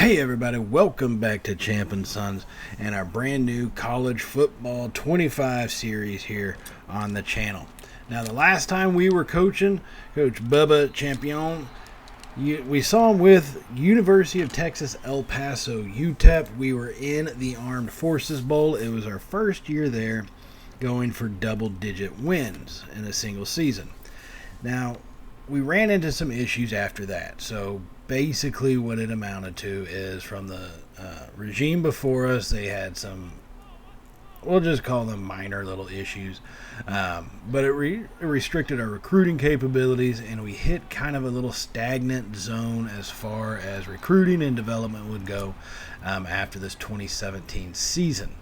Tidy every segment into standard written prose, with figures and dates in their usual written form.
Hey everybody, welcome back to Champ and Sons and our brand new college football 25 series here on the channel. Now the last time we were coaching, Coach Bubba Champion, we saw him with University of Texas El Paso, UTEP. We were in the Armed Forces Bowl. It was our first year there, going for double-digit wins in a single season. Now, we ran into some issues after that. So basically what it amounted to is from the regime before us, they had some, we'll just call them minor little issues. But it restricted our recruiting capabilities, and we hit kind of a little stagnant zone as far as recruiting and development would go after this 2017 season.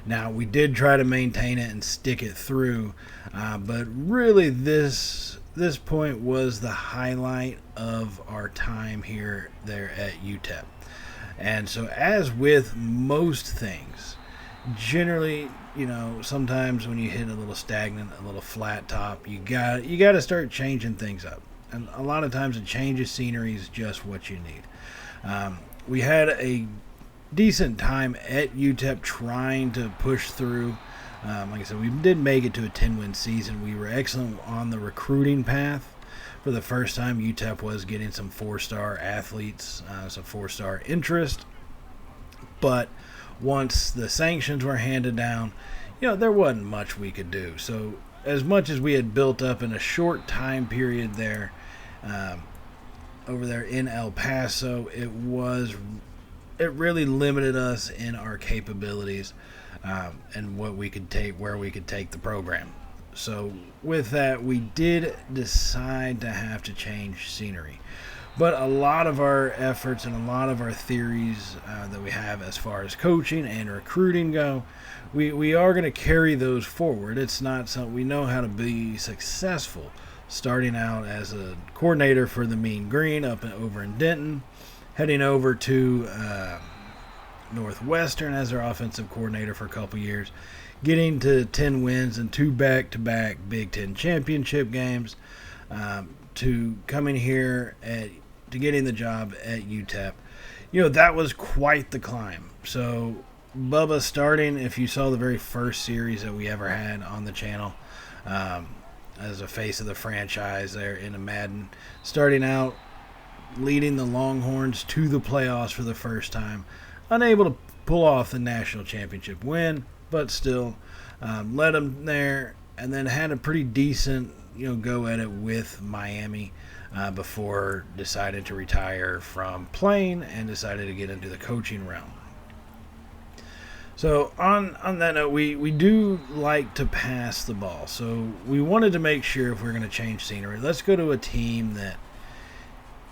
Now, we did try to maintain it and stick it through, but really this point was the highlight of our time there at UTEP. And so, as with most things, generally, sometimes when you hit a little stagnant, a little flat top, you got to start changing things up. And a lot of times a change of scenery is just what you need. We had a decent time at UTEP trying to push through. Like I said, we did make it to a 10-win season. We were excellent on the recruiting path. For the first time, UTEP was getting some 4-star athletes, some 4-star interest. But once the sanctions were handed down, there wasn't much we could do. So as much as we had built up in a short time period there, over there in El Paso, it really limited us in our capabilities and what we could take, where we could take the program. So with that, we did decide to have to change scenery. But a lot of our efforts and a lot of our theories that we have as far as coaching and recruiting go, we are going to carry those forward. It's not something we know how to be successful. Starting out as a coordinator for the Mean Green over in Denton, heading over to Northwestern as their offensive coordinator for a couple years, getting to 10 wins and 2 back-to-back Big Ten championship games, to coming here to getting the job at UTEP. That was quite the climb. So Bubba starting, if you saw the very first series that we ever had on the channel, as a face of the franchise there in a Madden, starting out leading the Longhorns to the playoffs for the first time, unable to pull off the national championship win, but still led them there, and then had a pretty decent go at it with Miami before decided to retire from playing and decided to get into the coaching realm. So on that note, we do like to pass the ball. So we wanted to make sure if we're going to change scenery, let's go to a team that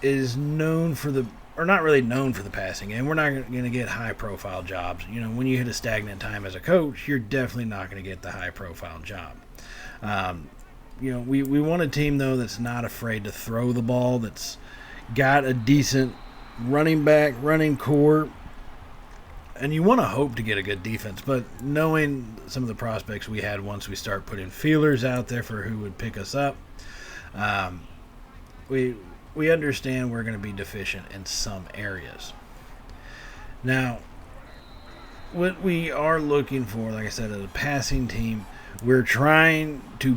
is known for or not really known for the passing game. We're not going to get high-profile jobs. When you hit a stagnant time as a coach, you're definitely not going to get the high-profile job. We want a team, though, that's not afraid to throw the ball, that's got a decent running back, running core, and you want to hope to get a good defense. But knowing some of the prospects we had once we start putting feelers out there for who would pick us up, we understand we're going to be deficient in some areas. Now, what we are looking for, like I said, as a passing team, we're trying to,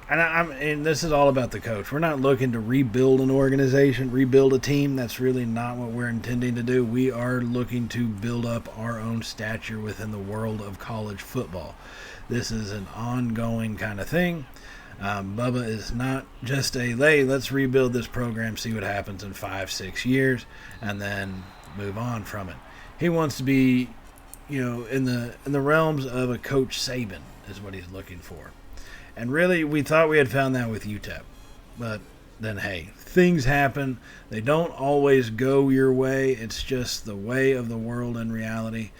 and this is all about the coach. We're not looking to rebuild an organization, rebuild a team. That's really not what we're intending to do. We are looking to build up our own stature within the world of college football. This is an ongoing kind of thing. Bubba is not just hey, let's rebuild this program, see what happens in 5-6 years, and then move on from it. He wants to be, in the realms of a Coach Saban is what he's looking for. And really, we thought we had found that with UTEP. But then, hey, things happen. They don't always go your way. It's just the way of the world in reality.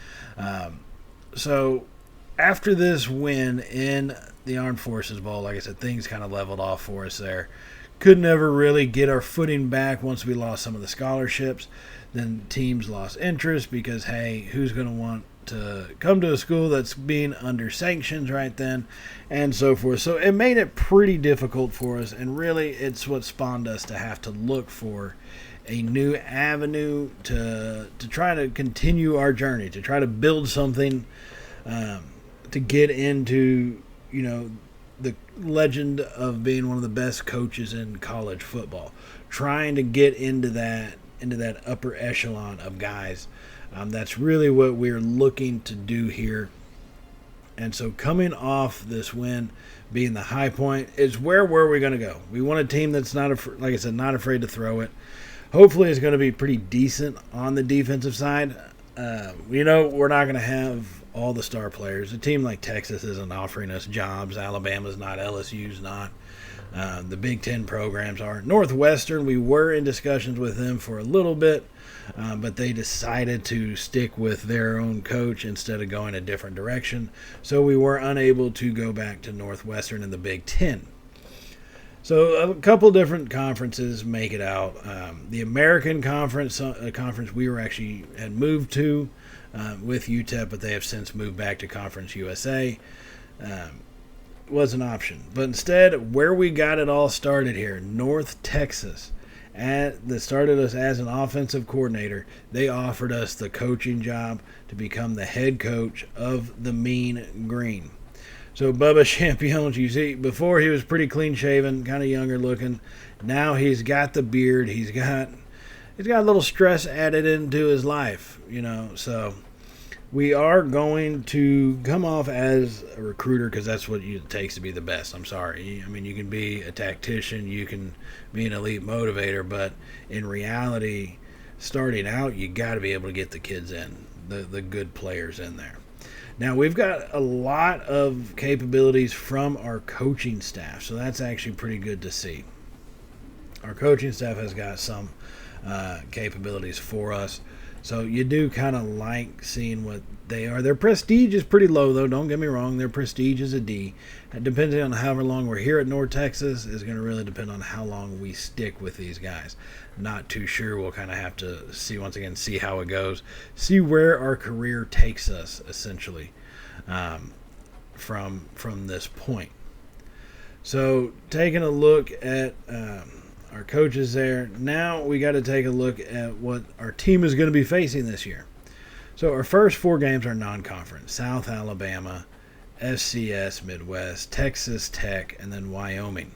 So after this win in the Armed Forces Bowl, like I said, things kind of leveled off for us there. Could never really get our footing back once we lost some of the scholarships. Then teams lost interest because, hey, who's going to want to come to a school that's being under sanctions right then, and so forth. So it made it pretty difficult for us, and really it's what spawned us to have to look for a new avenue to try to continue our journey, to try to build something, to get into, the legend of being one of the best coaches in college football, trying to get into that upper echelon of guys. That's really what we're looking to do here. And so coming off this win being the high point is where were we going to go? We want a team that's not, like I said, not afraid to throw it. Hopefully it's going to be pretty decent on the defensive side. We're not going to have all the star players. A team like Texas isn't offering us jobs. Alabama's not. LSU's not. The Big Ten programs are. Northwestern, we were in discussions with them for a little bit, but they decided to stick with their own coach instead of going a different direction. So we were unable to go back to Northwestern in the Big Ten. So a couple different conferences make it out. The American Conference, a conference we had moved to with UTEP, but they have since moved back to Conference USA. Was an option. But instead, where we got it all started here, North Texas, that started us as an offensive coordinator, they offered us the coaching job to become the head coach of the Mean Green. So Bubba Champions, you see, before he was pretty clean shaven, kind of younger looking. Now he's got the beard. He's got a little stress added into his life, so we are going to come off as a recruiter because that's what it takes to be the best. I'm sorry. I mean, you can be a tactician, you can be an elite motivator, but in reality, starting out, you got to be able to get the kids in, the good players in there. Now, we've got a lot of capabilities from our coaching staff, so that's actually pretty good to see. Our coaching staff has got some capabilities for us. So you do kind of like seeing what they are. Their prestige is pretty low, though. Don't get me wrong. Their prestige is a D. Depending on however long we're here at North Texas is going to really depend on how long we stick with these guys. Not too sure. We'll kind of have to see how it goes. See where our career takes us, essentially, from this point. So taking a look at our coaches there. Now we got to take a look at what our team is going to be facing this year. So our first 4 games are non-conference. South Alabama, FCS Midwest, Texas Tech, and then Wyoming.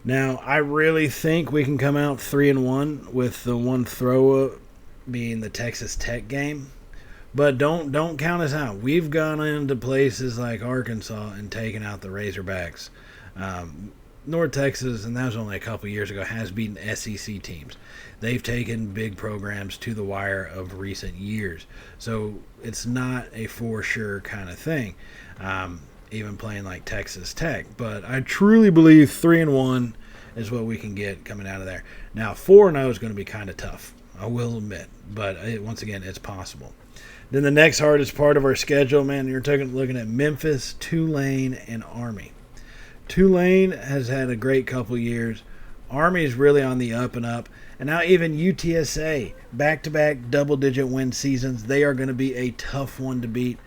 Now, I really think we can come out 3-1 with the one throw-up being the Texas Tech game. But don't count us out. We've gone into places like Arkansas and taken out the Razorbacks. North Texas, and that was only a couple years ago, has beaten SEC teams. They've taken big programs to the wire of recent years. So it's not a for sure kind of thing, even playing like Texas Tech. But I truly believe 3-1 is what we can get coming out of there. Now, 4-0 is going to be kind of tough, I will admit. But once again, it's possible. Then the next hardest part of our schedule, man, you're looking at Memphis, Tulane, and Army. Tulane has had a great couple years. Army is really on the up and up. And now even UTSA, back-to-back double-digit win seasons. They are going to be a tough one to beat.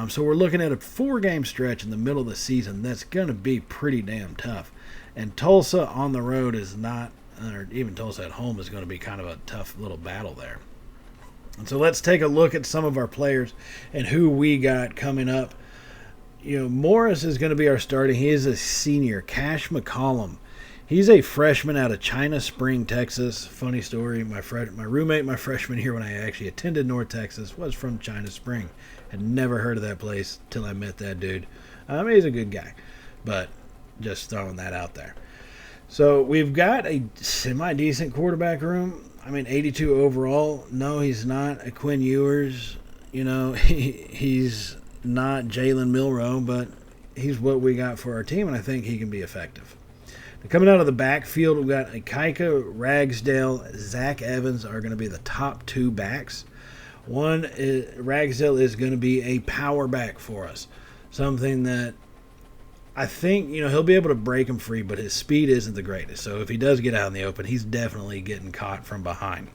So we're looking at a 4-game stretch in the middle of the season that's going to be pretty damn tough. And Tulsa on the road is not, or even Tulsa at home is going to be kind of a tough little battle there. And so let's take a look at some of our players and who we got coming up. Morris is going to be our starting. He is a senior. Cash McCollum. He's a freshman out of China Spring, Texas. Funny story. My roommate my freshman year when I actually attended North Texas was from China Spring. Had never heard of that place till I met that dude. He's a good guy, but just throwing that out there. So we've got a semi-decent quarterback room. 82 overall. No, he's not a Quinn Ewers. He's not Jalen Milroe, but he's what we got for our team, and I think he can be effective. Now, coming out of the backfield, we've got Ikaika, Ragsdale, Zach Evans are going to be the top 2 backs. Ragsdale is going to be a power back for us, something that I think, he'll be able to break him free, but his speed isn't the greatest. So if he does get out in the open, he's definitely getting caught from behind.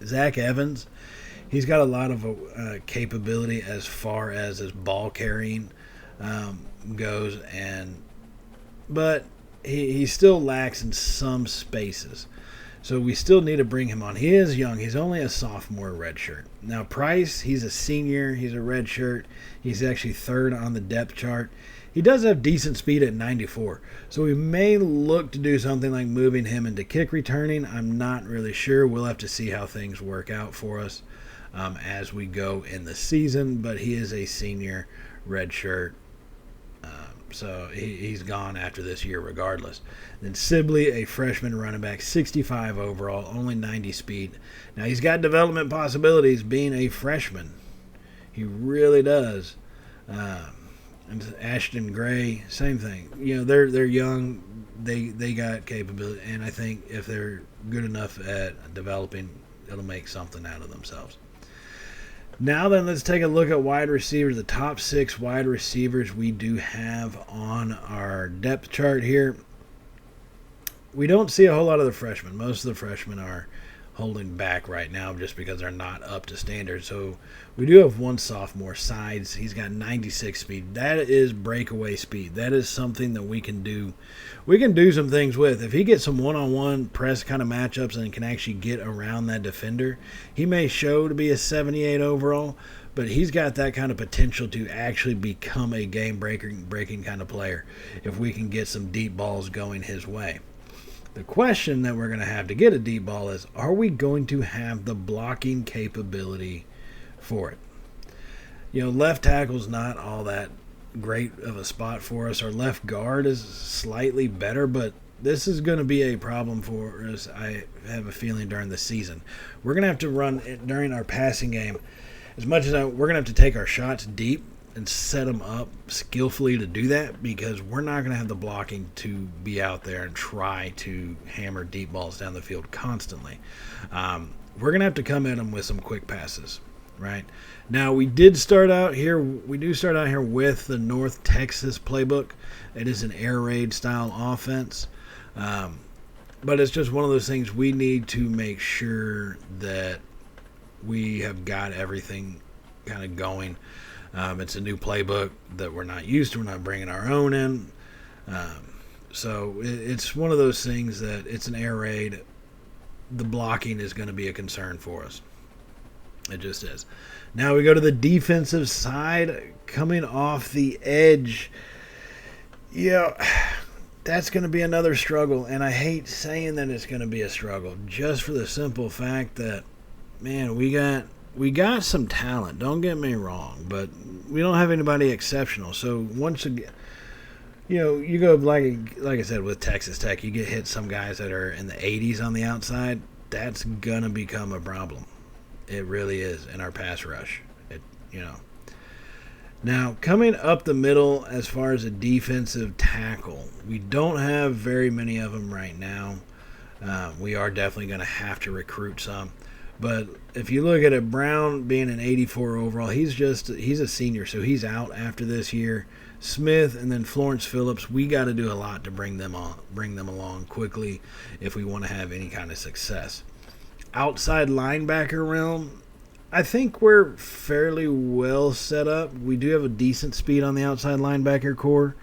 Zach Evans, he's got a lot of capability as far as his ball carrying goes, but he still lacks in some spaces. So we still need to bring him on. He is young. He's only a sophomore redshirt. Now Price, he's a senior. He's a redshirt. He's actually third on the depth chart. He does have decent speed at 94. So we may look to do something like moving him into kick returning. I'm not really sure. We'll have to see how things work out for us as we go in the season. But he is a senior redshirt. So he's gone after this year regardless. Then Sibley, a freshman running back, 65 overall, only 90 speed. Now he's got development possibilities being a freshman. He really does. And Ashton Gray, same thing. They're young. They got capability, and I think if they're good enough at developing, it'll make something out of themselves. Now then, let's take a look at wide receivers. The top 6 wide receivers we do have on our depth chart here. We don't see a whole lot of the freshmen. Most of the freshmen are holding back right now just because they're not up to standard. So we do have one sophomore, Sides. He's got 96 speed. That is breakaway speed. That is something that we can do. We can do some things with. If he gets some one-on-one press kind of matchups and can actually get around that defender, he may show to be a 78 overall, but he's got that kind of potential to actually become a game-breaking kind of player if we can get some deep balls going his way. The question that we're going to have to get a deep ball is, are we going to have the blocking capability for it? Left tackle's not all that great of a spot for us. Our left guard is slightly better, but this is going to be a problem for us, I have a feeling, during the season. We're going to have to run during our passing game. As much as we're going to have to take our shots deep and set them up skillfully to do that, because we're not going to have the blocking to be out there and try to hammer deep balls down the field constantly. We're going to have to come at them with some quick passes, right? Now, we do start out here with the North Texas playbook. It is an air raid style offense. But it's just one of those things we need to make sure that we have got everything kind of going. It's a new playbook that we're not used to. We're not bringing our own in. So it's one of those things that it's an air raid. The blocking is going to be a concern for us. It just is. Now we go to the defensive side. Coming off the edge. That's going to be another struggle. And I hate saying that it's going to be a struggle, just for the simple fact that, man, we got some talent, don't get me wrong, but we don't have anybody exceptional. So once again, you go like I said with Texas Tech, you get hit some guys that are in the 80s on the outside. That's gonna become a problem. It really is in our pass rush. Now coming up the middle as far as a defensive tackle, we don't have very many of them right now. We are definitely going to have to recruit some. But if you look at it, Brown being an 84 overall, he's a senior, so he's out after this year. Smith and then Florence Phillips, we got to do a lot to bring them along quickly if we want to have any kind of success. Outside linebacker realm, I think we're fairly well set up. We do have a decent speed on the outside linebacker core,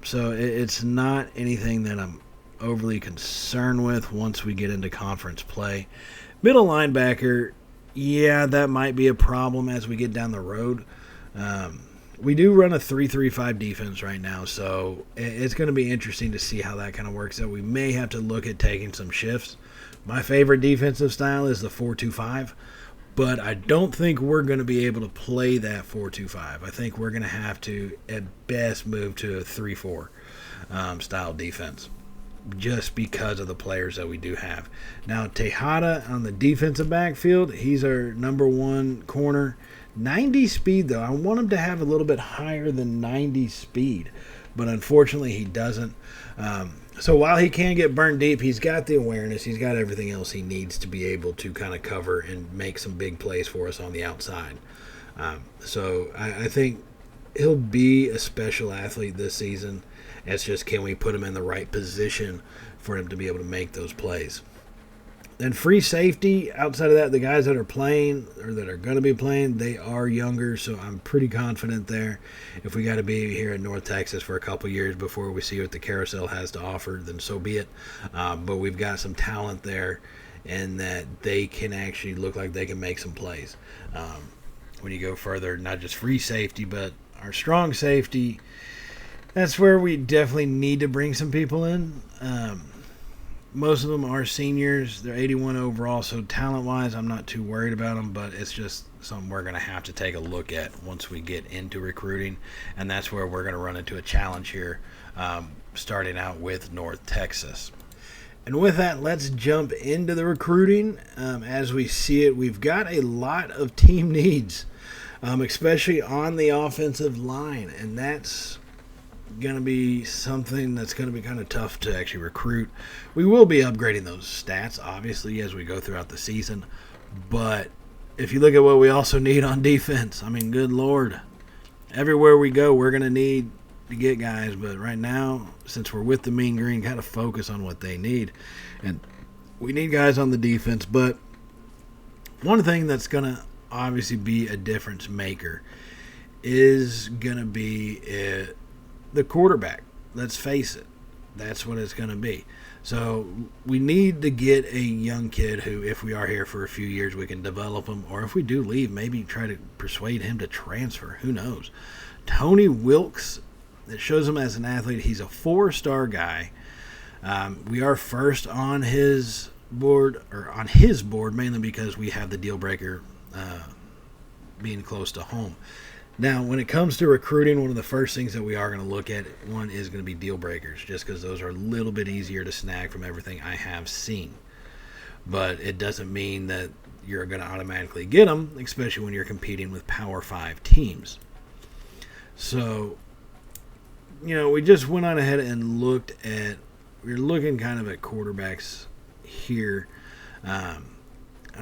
so it's not anything that I'm overly concerned with once we get into conference play. Middle linebacker, that might be a problem as we get down the road. We do run a 3-3-5 defense right now, so it's going to be interesting to see how that kind of works out. We may have to look at taking some shifts. My favorite defensive style is the 4-2-5, but I don't think we're going to be able to play that 4-2-5. I think we're going to have to, at best, move to a 3-4 style defense, just because of the players that we do have. Now, Tejada on the defensive backfield, he's our number one corner. 90 speed, though. I want him to have a little bit higher than 90 speed, but unfortunately he doesn't. So while he can get burned deep, he's got the awareness. He's got everything else he needs to be able to kind of cover and make some big plays for us on the outside. So I think he'll be a special athlete this season. It's just, can we put him in the right position for him to be able to make those plays? And free safety, outside of that, the guys that are playing or that are going to be playing, they are younger, so I'm pretty confident there. If we got to be here in North Texas for a couple years before we see what the carousel has to offer, then so be it. But we've got some talent there, and that they can actually look like they can make some plays. When you go further, not just free safety, but our strong safety, that's where we definitely need to bring some people in. Most of them are seniors. They're 81 overall, so talent-wise, I'm not too worried about them, but it's just something we're going to have to take a look at once we get into recruiting, and that's where we're going to run into a challenge here, starting out with North Texas. And with that, let's jump into the recruiting. As we see it, we've got a lot of team needs, especially on the offensive line, and that's going to be something that's going to be kind of tough to actually recruit. We will be upgrading those stats, obviously, as we go throughout the season. But if you look at what we also need on defense, I mean, good Lord. Everywhere we go, we're going to need to get guys. But right now, since we're with the Mean Green, kind of focus on what they need. And we need guys on the defense. But one thing that's going to obviously be a difference maker is going to be the quarterback. Let's face it. That's what it's going to be. So we need to get a young kid who, if we are here for a few years, we can develop him. Or if we do leave, maybe try to persuade him to transfer. Who knows? Tony Wilkes, that shows him as an athlete. He's a 4-star guy. We are first on his board, mainly because we have the deal breaker being close to home. Now, when it comes to recruiting, one of the first things that we are going to look at, one is going to be deal breakers, just because those are a little bit easier to snag from everything I have seen. But it doesn't mean that you're going to automatically get them, especially when you're competing with Power 5 teams. So, we just went on ahead and we're looking kind of at quarterbacks here. And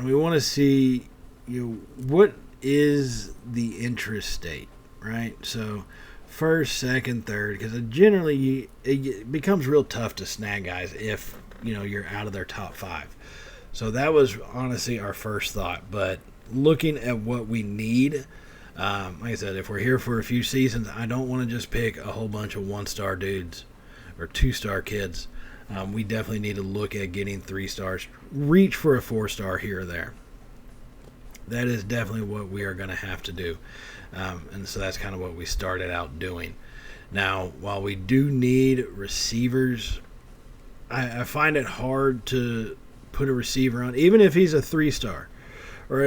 we want to see, what is the interest state, right? So first, second, third, because generally it becomes real tough to snag guys if you're out of their top 5. So that was honestly our first thought. But looking at what we need, like I said, if we're here for a few seasons, I don't want to just pick a whole bunch of 1-star dudes or 2-star kids. We definitely need to look at getting 3 stars, reach for a 4-star here or there. That is definitely what we are going to have to do. And so that's kind of what we started out doing. Now, while we do need receivers, I find it hard to put a receiver on, even if he's a 3-star. Or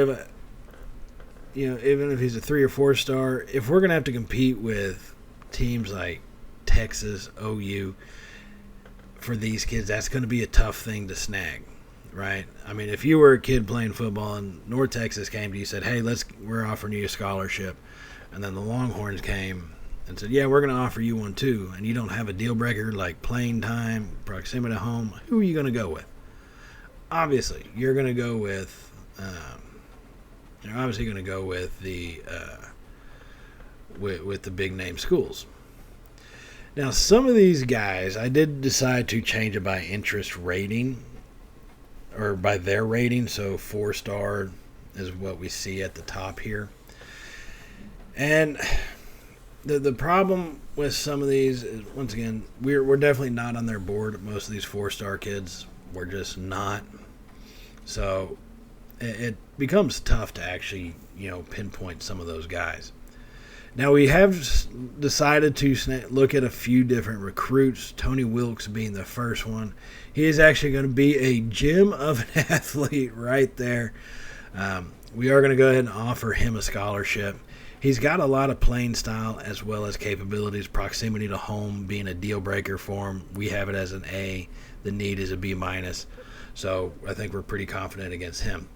even if he's a 3 or 4-star, if we're going to have to compete with teams like Texas, OU, for these kids, that's going to be a tough thing to snag. Right? I mean, if you were a kid playing football and North Texas came to you and said, hey, we're offering you a scholarship, and then the Longhorns came and said, yeah, we're going to offer you one too, and you don't have a deal breaker like playing time, proximity to home, who are you going to go with? Obviously, you're going to go with the big name schools. Now, some of these guys, I did decide to change it by interest rating, or by their rating, so 4-star is what we see at the top here. And the problem with some of these is, once again, we're definitely not on their board. Most of these 4-star kids, we're just not. So it becomes tough to actually, pinpoint some of those guys. Now, we have decided to look at a few different recruits, Tony Wilkes being the first one. He is actually going to be a gem of an athlete right there. We are going to go ahead and offer him a scholarship. He's got a lot of playing style as well as capabilities, proximity to home being a deal breaker for him. We have it as an A. The need is a B-. So I think we're pretty confident against him.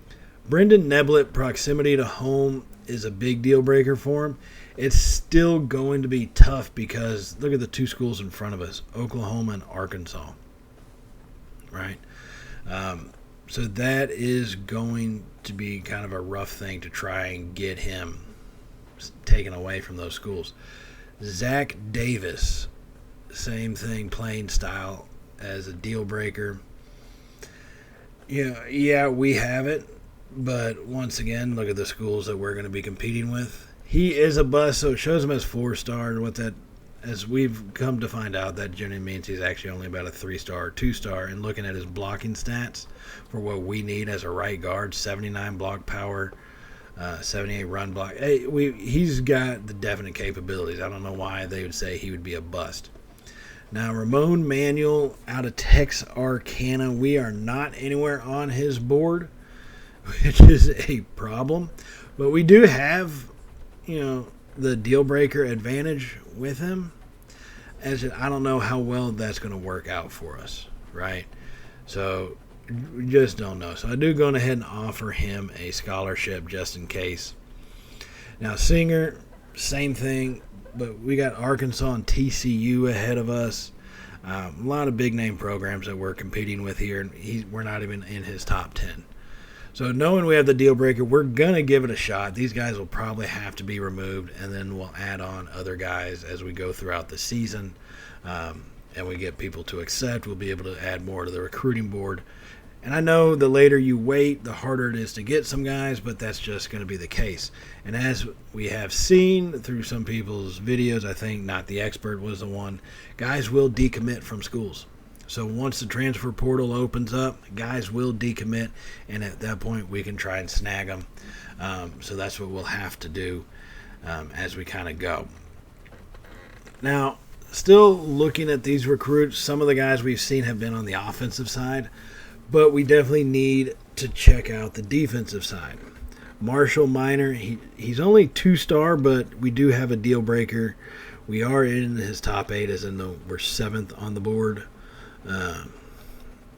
Brendan Neblett, proximity to home is a big deal breaker for him. It's still going to be tough because look at the 2 schools in front of us, Oklahoma and Arkansas, right? So that is going to be kind of a rough thing to try and get him taken away from those schools. Zach Davis, same thing, playing style as a deal breaker. Yeah, we have it. But once again, look at the schools that we're going to be competing with. He is a bust, so it shows him as 4-star. And what that, as we've come to find out, that generally means he's actually only about a 3-star or 2-star. And looking at his blocking stats for what we need as a right guard, 79 block power, 78 run block. He's got the definite capabilities. I don't know why they would say he would be a bust. Now, Ramon Manuel out of Texarkana, we are not anywhere on his board, which is a problem. But we do have, the deal breaker advantage with him. I don't know how well that's going to work out for us, right? So we just don't know. So I do go ahead and offer him a scholarship just in case. Now, Singer, same thing, but we got Arkansas and TCU ahead of us. A lot of big name programs that we're competing with here, and we're not even in his top 10. So knowing we have the deal breaker, we're going to give it a shot. These guys will probably have to be removed, and then we'll add on other guys as we go throughout the season. And we get people to accept. We'll be able to add more to the recruiting board. And I know the later you wait, the harder it is to get some guys, but that's just going to be the case. And as we have seen through some people's videos, I think Not the Expert was the one, guys will decommit from schools. So once the transfer portal opens up, guys will decommit, and at that point we can try and snag them. So that's what we'll have to do as we kind of go. Now, still looking at these recruits, some of the guys we've seen have been on the offensive side, but we definitely need to check out the defensive side. Marshall Minor, he's only 2-star, but we do have a deal breaker. We are in his top 8, as in we're 7th on the board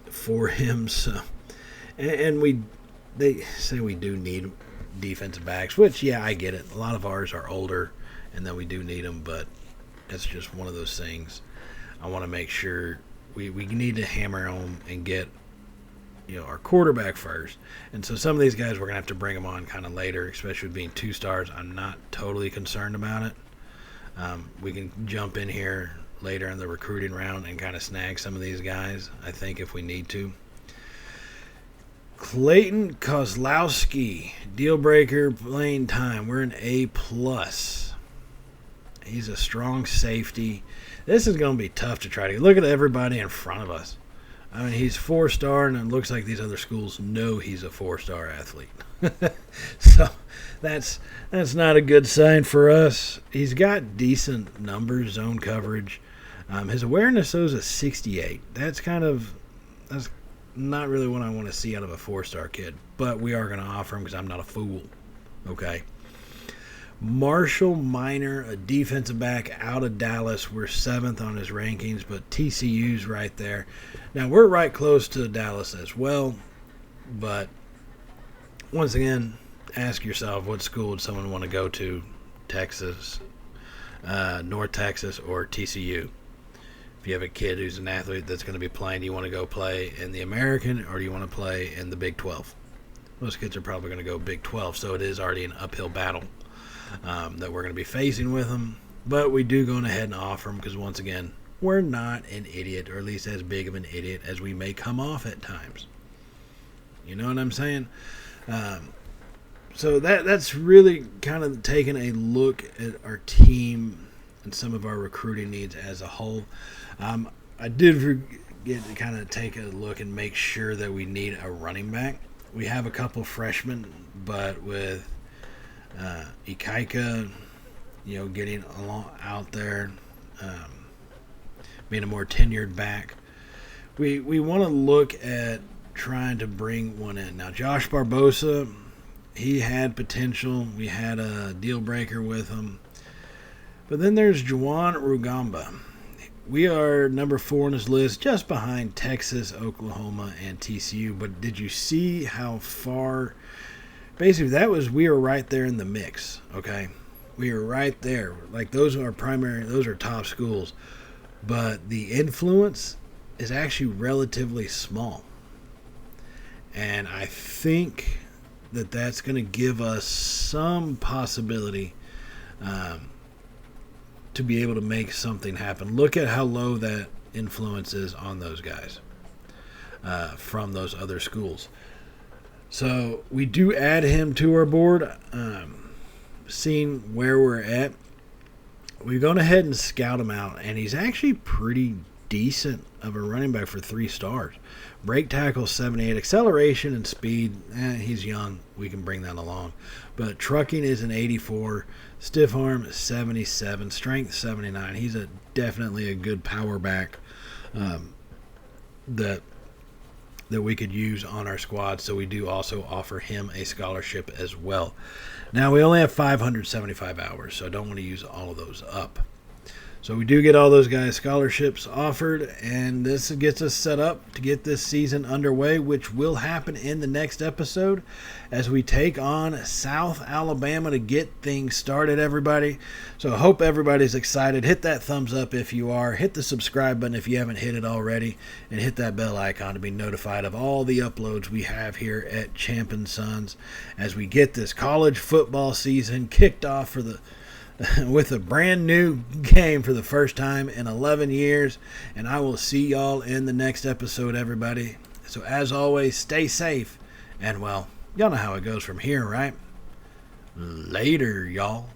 for him. So, and they say we do need defensive backs, which, yeah, I get it. A lot of ours are older, and then we do need them, but that's just one of those things. I want to make sure we need to hammer home and get our quarterback first. And so some of these guys, we're going to have to bring them on kind of later, especially with being 2-stars. I'm not totally concerned about it. We can jump in here later in the recruiting round and kind of snag some of these guys, I think, if we need to. Clayton Kozlowski, deal breaker, playing time. We're an A+. He's a strong safety. This is going to be tough to try to look at everybody in front of us. I mean, he's 4-star, and it looks like these other schools know he's a 4-star athlete. So that's not a good sign for us. He's got decent numbers, zone coverage. His awareness shows a 68. That's not really what I want to see out of a 4-star kid. But we are going to offer him because I'm not a fool. Okay. Marshall Minor, a defensive back out of Dallas. We're 7th on his rankings, but TCU's right there. Now, we're right close to Dallas as well, but once again, ask yourself, what school would someone want to go to? Texas, North Texas, or TCU? If you have a kid who's an athlete that's going to be playing, do you want to go play in the American, or do you want to play in the Big 12? Most kids are probably going to go Big 12, so it is already an uphill battle that we're going to be facing with them. But we do go ahead and offer them because, once again, we're not an idiot, or at least as big of an idiot as we may come off at times. You know what I'm saying? So that's really kind of taking a look at our team and some of our recruiting needs as a whole. I did forget to kind of take a look and make sure that we need a running back. We have a couple freshmen, but with Ikaika, getting along out there, being a more tenured back, we want to look at trying to bring one in. Now, Josh Barbosa, he had potential. We had a deal breaker with him. But then there's Juwan Rugamba. We are number 4 on his list, just behind Texas, Oklahoma, and TCU. But did you see how far? Basically, we were right there in the mix, okay? We were right there. Like, those are top schools. But the influence is actually relatively small. And I think that that's going to give us some possibility to be able to make something happen. Look at how low that influence is on those guys. from those other schools. So we do add him to our board. Seeing where we're at, we've gone ahead and scout him out, and he's actually pretty decent of a running back for 3 stars. Break tackle 78, acceleration and speed, he's young, we can bring that along. But trucking is an 84, stiff arm 77, strength 79. He's definitely a good power back that we could use on our squad. So we do also offer him a scholarship as well. Now we only have 575 hours, so I don't want to use all of those up. So we do get all those guys scholarships offered, and this gets us set up to get this season underway, which will happen in the next episode as we take on South Alabama to get things started, everybody. So I hope everybody's excited. Hit that thumbs up if you are. Hit the subscribe button if you haven't hit it already, and hit that bell icon to be notified of all the uploads we have here at Champ and Sons as we get this college football season kicked off with a brand new game for the first time in 11 years. And I will see y'all in the next episode, everybody. So as always, stay safe. And, well, y'all know how it goes from here, right? Later, y'all.